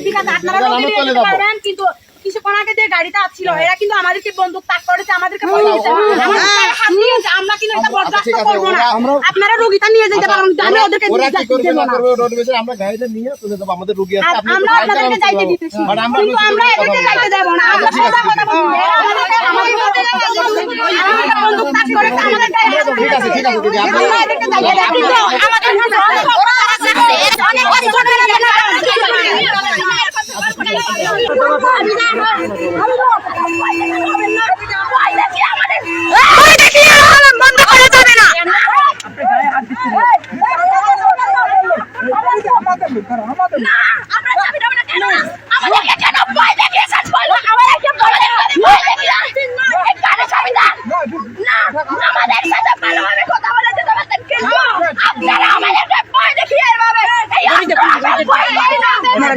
ঠিক আছে, আপনারা রোগী নিয়ে যেতে পারবেন, কিন্তু কিছুক্ষণ আগে যে গাড়িটা আসছিল এরা কিন্তু আমাদেরকে বন্দুক তাক করেছে, আমাদেরকে আমরা কিন্তু এটা বরদাস্ত করবো না। আপনারা রোগীটা নিয়ে যেতে পারেন, আমি ওদেরকে আমরা গাড়িটা নিয়ে চলে যাবো, আমাদের রোগী আছে, আমরা আপনাদেরকে যাইতে দিতেছি, কিন্তু আমরা এদেরকে যাইতে দেব না। আমরা সোজা কথা বলবো, আমাদেরকে বন্দুক তাক করেছে, আমাদের গায়ে হাত ঠিক আছে ঠিক আছে দিদি, আমরা এদেরকে যাইতে দেব, কিন্তু আমাদের অনেক কষ্ট করে বন্ধ করা যাবে না।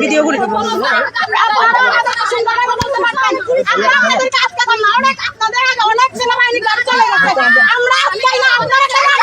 ভিডিও করে আমাদের কাজ করতাম না, অনেক আপনাদের আগে অনেক সেনাবাহিনী গাড়ি চলে গেছে, আমরা পাই না, আপনারা গাড়ি